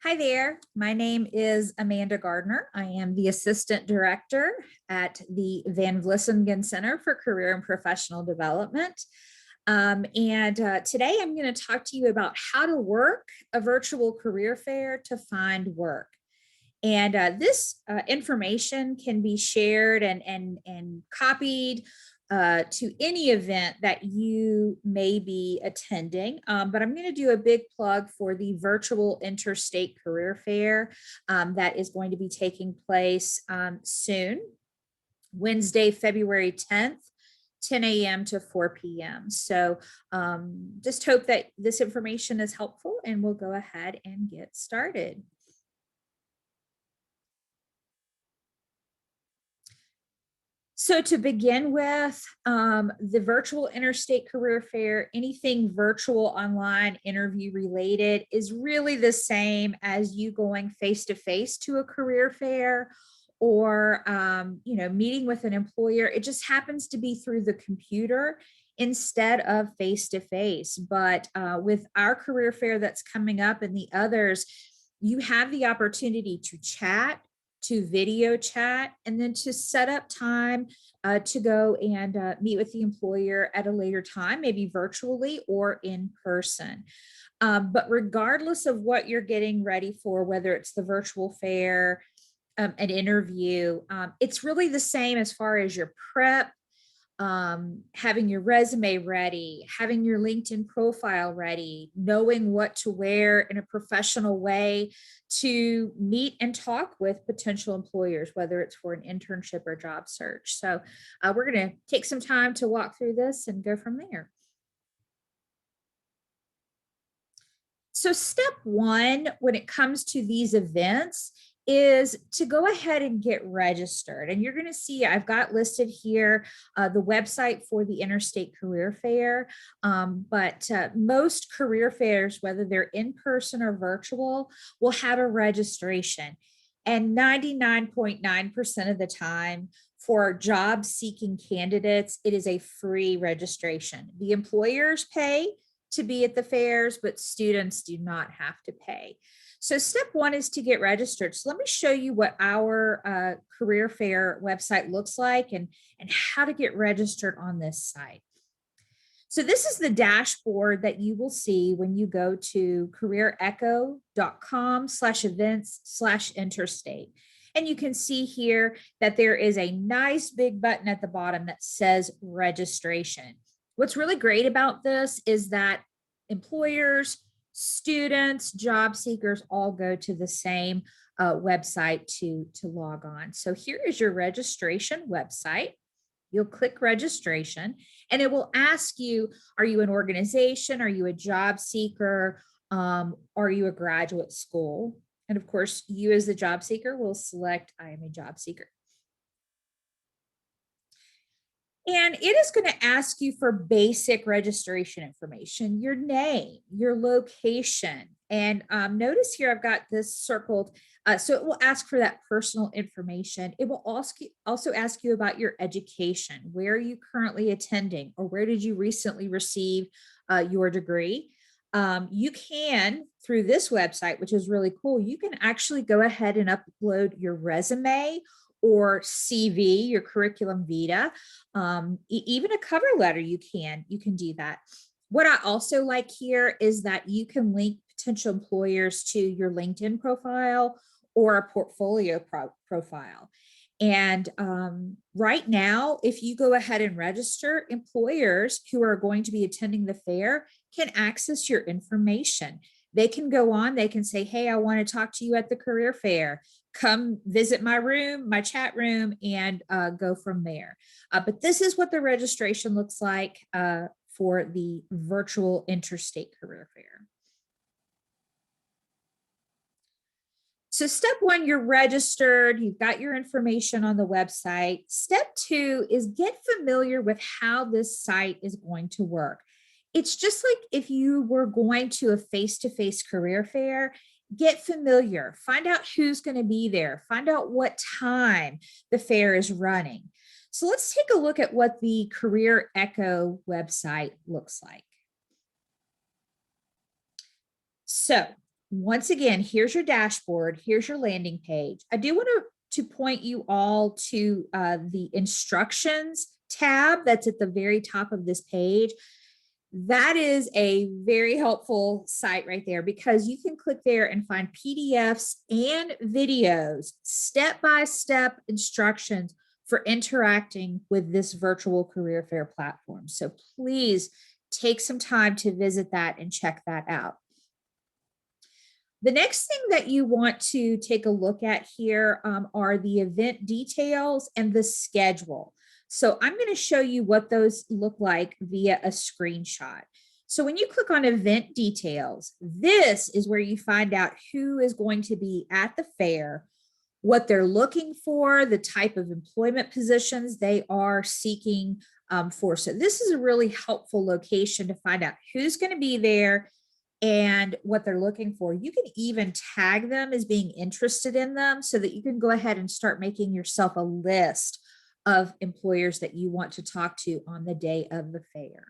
Hi there. My name is Amanda Gardner. I am the Assistant Director at the Van Vlissingen Center for Career and Professional Development. Today I'm going to talk to you about how to work a virtual career fair to find work. This information can be shared and copied to any event that you may be attending. But I'm going to do a big plug for the virtual interstate career fair that is going to be taking place soon, Wednesday, February 10th. 10 a.m. to 4 p.m. So just hope that this information is helpful, and we'll go ahead and get started. So to begin with, the virtual interstate career fair, anything virtual, online, interview related is really the same as you going face-to-face to a career fair or, meeting with an employer. It just happens to be through the computer instead of face-to-face. But with our career fair that's coming up and the others, you have the opportunity to chat, to video chat, and then to set up time to go and meet with the employer at a later time, maybe virtually or in person. But regardless of what you're getting ready for, whether it's the virtual fair, an interview, it's really the same as far as your prep, having your resume ready, having your LinkedIn profile ready, knowing what to wear in a professional way to meet and talk with potential employers, whether it's for an internship or job search. So we're going to take some time to walk through this and go from there. So step one, when it comes to these events, is to go ahead and get registered. And you're going to see I've got listed here the website for the Interstate Career Fair. But most career fairs, whether they're in person or virtual, will have a registration. And 99.9% of the time, for job seeking candidates, it is a free registration. The employers pay to be at the fairs, but students do not have to pay. So step one is to get registered. So let me show you what our career fair website looks like and how to get registered on this site. So this is the dashboard that you will see when you go to careerecho.com/events/interstate. And you can see here that there is a nice big button at the bottom that says registration. What's really great about this is that employers, students, job seekers all go to the same website to log on. So here is your registration website. You'll click registration and it will ask you, are you an organization? Are you a job seeker? Are you a graduate school? And of course, you as the job seeker will select, I am a job seeker. And it is going to ask you for basic registration information, your name, your location. And notice here I've got this circled. So it will ask for that personal information. It will also ask you about your education. Where are you currently attending, or where did you recently receive your degree? You can, through this website, which is really cool, you can actually go ahead and upload your resume or CV, your curriculum vitae, even a cover letter. You can do that. What I also like here is that you can link potential employers to your LinkedIn profile or a portfolio profile. And right now, if you go ahead and register, employers who are going to be attending the fair can access your information. They can go on, they can say, hey, I want to talk to you at the career fair. Come visit my room, my chat room, and go from there. But this is what the registration looks like for the virtual interstate career fair. So step one, you're registered, you've got your information on the website. Step two is get familiar with how this site is going to work. It's just like if you were going to a face-to-face career fair. Get familiar, find out who's going to be there, find out what time the fair is running. So let's take a look at what the Career Echo website looks like. So Once again, here's your dashboard. Here's your landing page. I do want to point you all to the instructions tab that's at the very top of this page. That is a very helpful site right there, because you can click there and find PDFs and videos, step-by-step instructions for interacting with this virtual career fair platform. So please take some time to visit that and check that out. The next thing that you want to take a look at here are the event details and the schedule. So I'm going to show you what those look like via a screenshot. So when you click on event details, this is where you find out who is going to be at the fair, what they're looking for, the type of employment positions they are seeking for. So this is a really helpful location to find out who's going to be there and what they're looking for. You can even tag them as being interested in them so that you can go ahead and start making yourself a list of employers that you want to talk to on the day of the fair.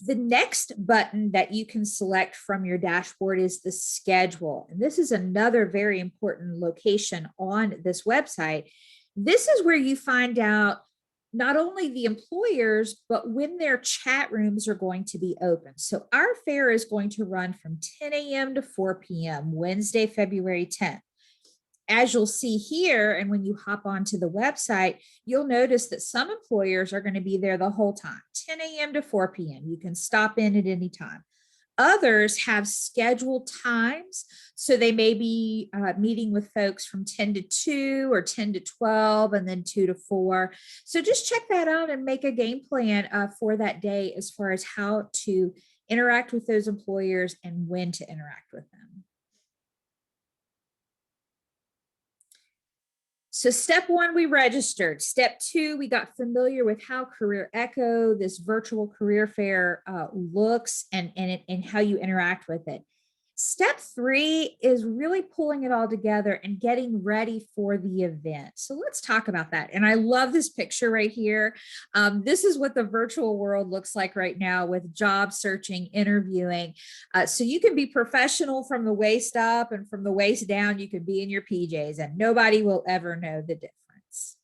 The next button that you can select from your dashboard is the schedule. And this is another very important location on this website. This is where you find out not only the employers, but when their chat rooms are going to be open. So our fair is going to run from 10 a.m. to 4 p.m. Wednesday, February 10th. As you'll see here, and when you hop onto the website, you'll notice that some employers are going to be there the whole time, 10 a.m. to 4 p.m. You can stop in at any time. Others have scheduled times. So they may be meeting with folks from 10 to 2 or 10 to 12 and then 2 to 4. So just check that out and make a game plan for that day as far as how to interact with those employers and when to interact with them. So step one, we registered. Step two, we got familiar with how Career Echo, this virtual career fair, looks and how you interact with it. Step three is really pulling it all together and getting ready for the event. So let's talk about that. And I love this picture right here. This is what the virtual world looks like right now with job searching, interviewing. So you can be professional from the waist up, and from the waist down, you can be in your PJs and nobody will ever know the difference.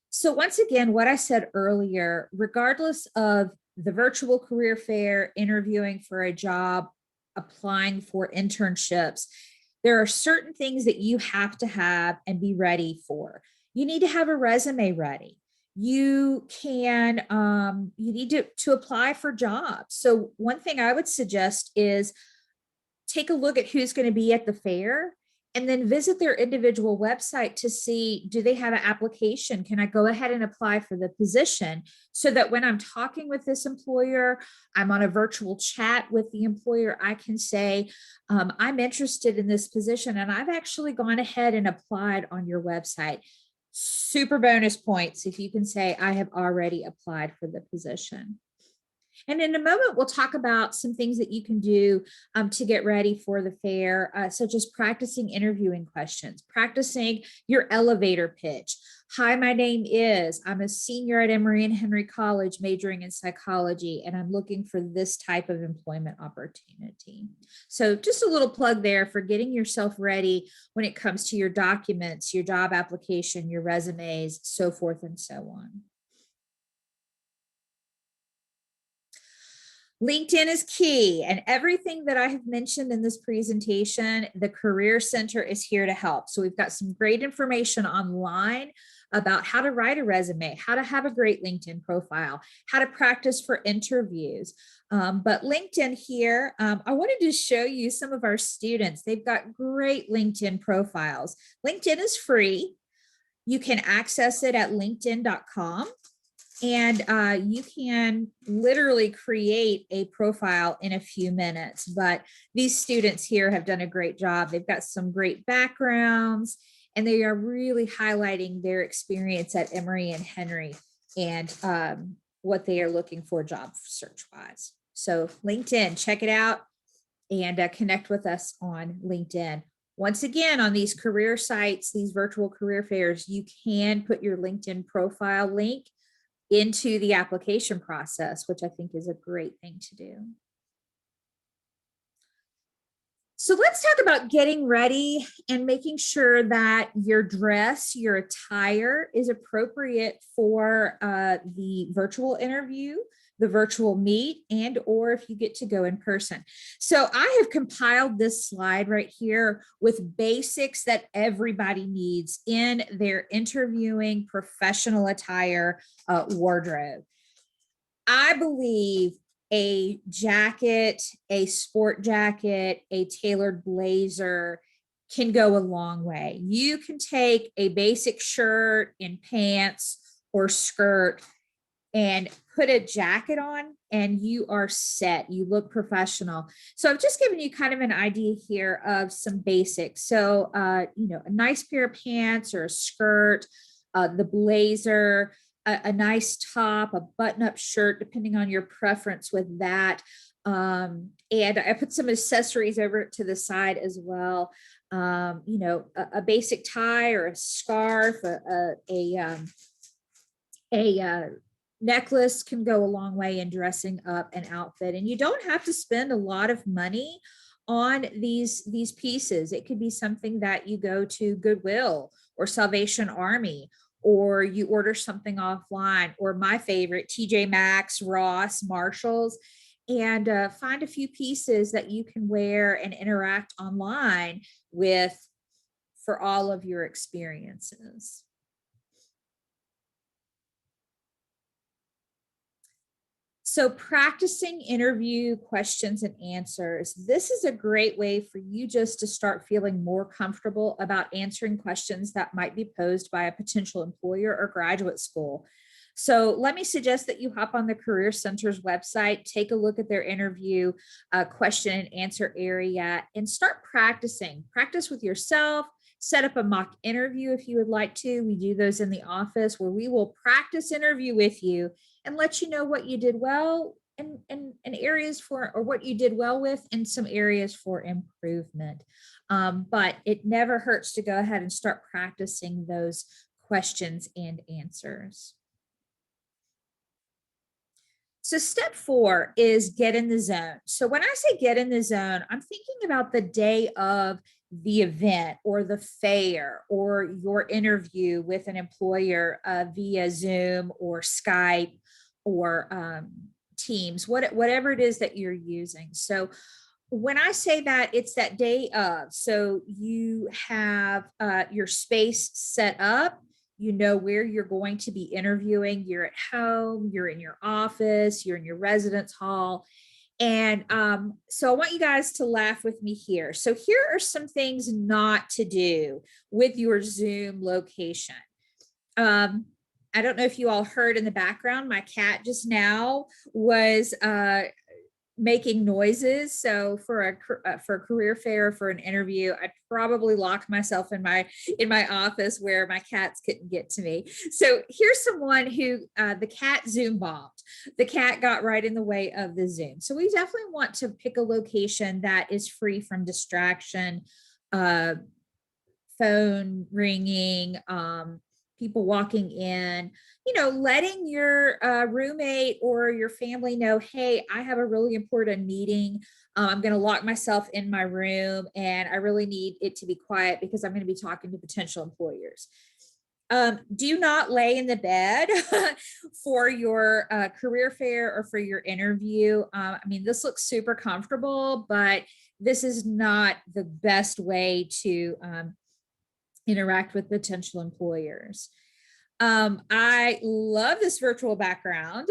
So once again, what I said earlier, regardless of the virtual career fair, interviewing for a job, applying for internships, there are certain things that you have to have and be ready for. You need to have a resume ready. You need to apply for jobs. So one thing I would suggest is take a look at who's going to be at the fair and then visit their individual website to see, do they have an application? Can I go ahead and apply for the position so that when I'm talking with this employer, I'm on a virtual chat with the employer, I can say, I'm interested in this position and I've actually gone ahead and applied on your website. Super bonus points if you can say, I have already applied for the position. And in a moment, we'll talk about some things that you can do to get ready for the fair, such as practicing interviewing questions, practicing your elevator pitch. Hi, my name is, I'm a senior at Emory and Henry College majoring in psychology, and I'm looking for this type of employment opportunity. So just a little plug there for getting yourself ready when it comes to your documents, your job application, your resumes, so forth and so on. LinkedIn is key, and everything that I have mentioned in this presentation, the Career Center is here to help. So we've got some great information online about how to write a resume, how to have a great LinkedIn profile, how to practice for interviews. But LinkedIn here, I wanted to show you some of our students. They've got great LinkedIn profiles. LinkedIn is free. You can access it at linkedin.com. And you can literally create a profile in a few minutes, but these students here have done a great job. They've got some great backgrounds and they are really highlighting their experience at Emory and Henry and what they are looking for job search wise. So LinkedIn, check it out and connect with us on LinkedIn. Once again, on these career sites, these virtual career fairs, you can put your LinkedIn profile link into the application process, which I think is a great thing to do. So let's talk about getting ready and making sure that your dress, your attire is appropriate for the virtual interview, the virtual meet, and or if you get to go in person. So I have compiled this slide right here with basics that everybody needs in their interviewing professional attire wardrobe. I believe a jacket, a sport jacket, a tailored blazer can go a long way. You can take a basic shirt and pants or skirt and put a jacket on and you are set. You look professional. So I've just given you kind of an idea here of some basics. So, a nice pair of pants or a skirt, the blazer, a nice top, a button-up shirt, depending on your preference with that. And I put some accessories over to the side as well. A basic tie or a scarf, a necklace can go a long way in dressing up an outfit. And you don't have to spend a lot of money on these pieces. It could be something that you go to Goodwill or Salvation Army, or you order something offline, or my favorite, TJ Maxx, Ross, Marshalls, and find a few pieces that you can wear and interact online with for all of your experiences. So practicing interview questions and answers, this is a great way for you just to start feeling more comfortable about answering questions that might be posed by a potential employer or graduate school. So let me suggest that you hop on the Career Center's website, take a look at their interview question and answer area, and start practicing. Practice with yourself, set up a mock interview if you would like to. We do those in the office where we will practice interview with you and let you know what you did well and areas for, or what you did well with, and some areas for improvement. But it never hurts to go ahead and start practicing those questions and answers. So step 4 is get in the zone. So when I say get in the zone, I'm thinking about the day of the event or the fair or your interview with an employer via Zoom or Skype or Teams, whatever it is that you're using. So when I say that, it's that day of. So you have your space set up. You know where you're going to be interviewing. You're at home, you're in your office, you're in your residence hall. And so I want you guys to laugh with me here. So here are some things not to do with your Zoom location. I don't know if you all heard in the background, my cat just now was making noises. So for a career fair, for an interview, I'd probably lock myself in my office where my cats couldn't get to me. So here's someone who the cat Zoom bombed. The cat got right in the way of the Zoom. So we definitely want to pick a location that is free from distraction, phone ringing, people walking in, letting your roommate or your family know, hey, I have a really important meeting. I'm going to lock myself in my room and I really need it to be quiet because I'm going to be talking to potential employers. Do not lay in the bed for your career fair or for your interview. This looks super comfortable, but this is not the best way to interact with potential employers. I love this virtual background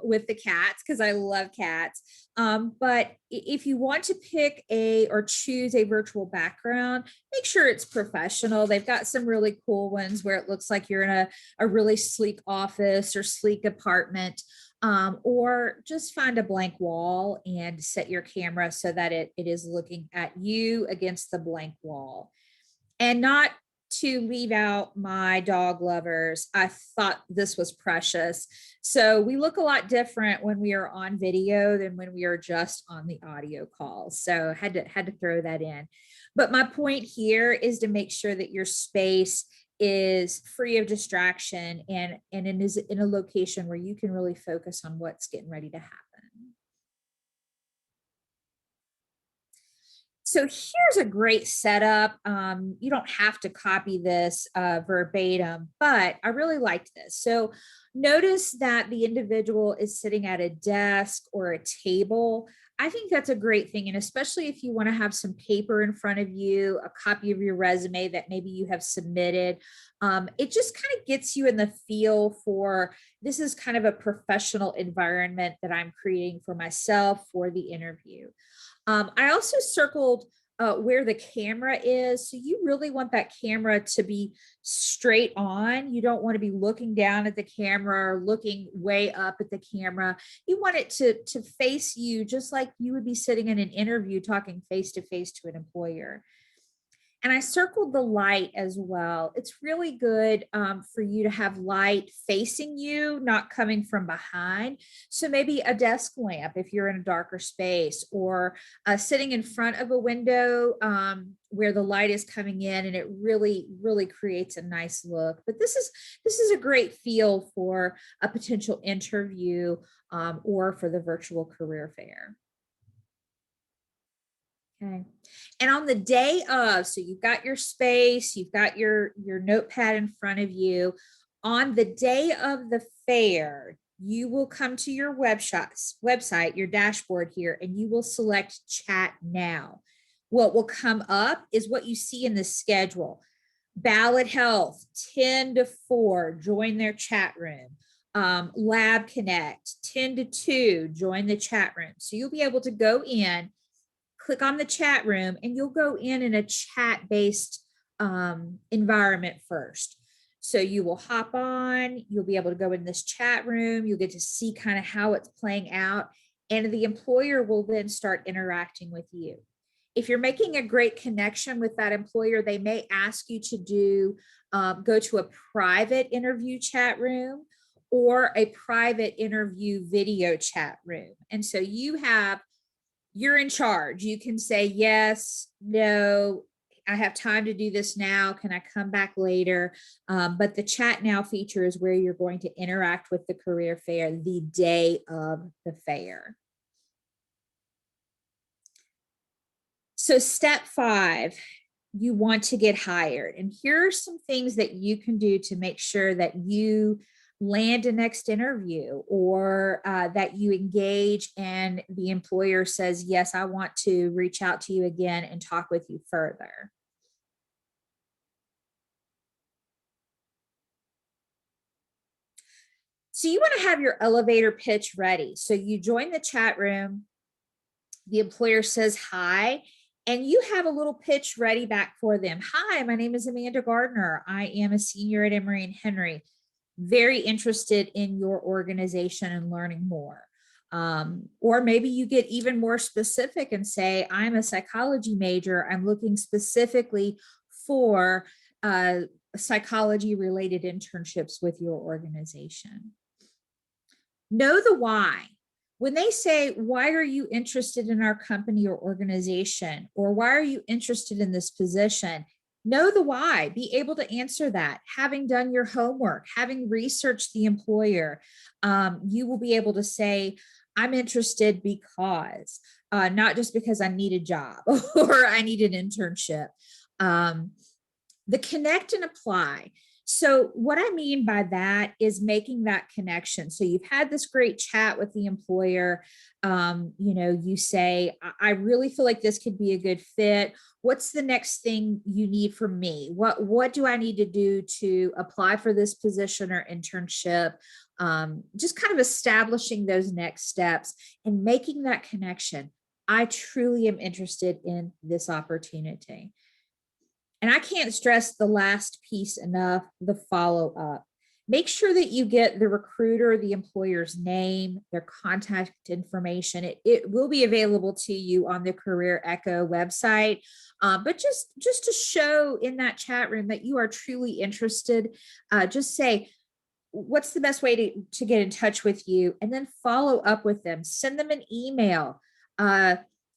with the cats because I love cats. But if you want to pick or choose a virtual background, make sure it's professional. They've got some really cool ones where it looks like you're in a really sleek office or sleek apartment. Or just find a blank wall and set your camera so that it is looking at you against the blank wall. And not to leave out my dog lovers, I thought this was precious. So we look a lot different when we are on video than when we are just on the audio call. So had to throw that in. But my point here is to make sure that your space is free of distraction and it is in a location where you can really focus on what's getting ready to happen. So here's a great setup. You don't have to copy this verbatim, but I really liked this. So notice that the individual is sitting at a desk or a table. I think that's a great thing. And especially if you want to have some paper in front of you, a copy of your resume that maybe you have submitted, it just kind of gets you in the feel for this is kind of a professional environment that I'm creating for myself for the interview. I also circled where the camera is. So you really want that camera to be straight on. You don't want to be looking down at the camera or looking way up at the camera. You want it to face you just like you would be sitting in an interview talking face to face to an employer. And I circled the light as well. It's really good for you to have light facing you, not coming from behind. So maybe a desk lamp if you're in a darker space, or sitting in front of a window where the light is coming in, and it really, really creates a nice look. But this is a great feel for a potential interview or for the virtual career fair. Okay. And on the day of, so you've got your space, you've got your notepad in front of you. On the day of the fair, you will come to your website, your dashboard here, and you will select chat now. What will come up is what you see in the schedule. Ballot Health, 10 to 4, join their chat room. Lab Connect, 10 to 2, join the chat room. So you'll be able to go in, click on the chat room, and you'll go in a chat based environment first. So you will hop on, you'll be able to go in this chat room, you'll get to see kind of how it's playing out, and the employer will then start interacting with you. If you're making a great connection with that employer, they may ask you to go to a private interview chat room or a private interview video chat room. And so you're in charge. You can say yes, no, I have time to do this now. Can I come back later? But the chat now feature is where you're going to interact with the career fair the day of the fair. So step 5, you want to get hired. And here are some things that you can do to make sure that you land a next interview, or that you engage and the employer says, yes, I want to reach out to you again and talk with you further. So you want to have your elevator pitch ready. So you join the chat room, the employer says hi, and you have a little pitch ready back for them. Hi, my name is Amanda Gardner. I am a senior at Emory and Henry. Very interested in your organization and learning more. Or maybe you get even more specific and say, I'm a psychology major. I'm looking specifically for psychology related internships with your organization. Know the why. When they say, why are you interested in our company or organization? Or why are you interested in this position? Know the why. Be able to answer that. Having done your homework, having researched the employer, you will be able to say, I'm interested because, not just because I need a job or I need an internship. The connect and apply. So what I mean by that is making that connection. So you've had this great chat with the employer. You say, I really feel like this could be a good fit. What's the next thing you need from me? What do I need to do to apply for this position or internship? Just kind of establishing those next steps and making that connection. I truly am interested in this opportunity. And I can't stress the last piece enough, the follow up. Make sure that you get the recruiter, the employer's name, their contact information. It will be available to you on the Career Echo website. But just to show in that chat room that you are truly interested, just say, what's the best way to get in touch with you? And then follow up with them. Send them an email.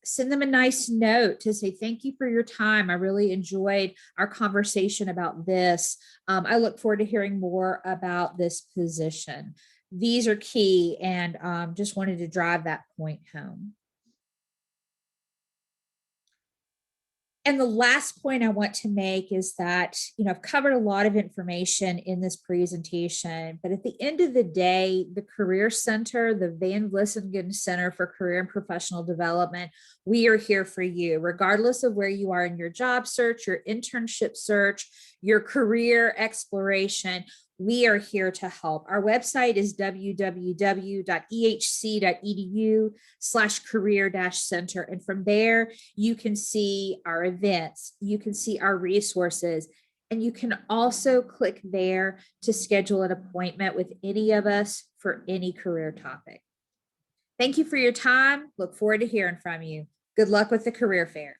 Send them a nice note to say, thank you for your time. I really enjoyed our conversation about this. I look forward to hearing more about this position. These are key, and just wanted to drive that point home. And the last point I want to make is that, I've covered a lot of information in this presentation, but at the end of the day, the Career Center, the Van Vlissingen Center for Career and Professional Development, we are here for you, regardless of where you are in your job search, your internship search, your career exploration. We are here to help. Our website is www.ehc.edu/career-center. And from there, you can see our events, you can see our resources, and you can also click there to schedule an appointment with any of us for any career topic. Thank you for your time. Look forward to hearing from you. Good luck with the career fair.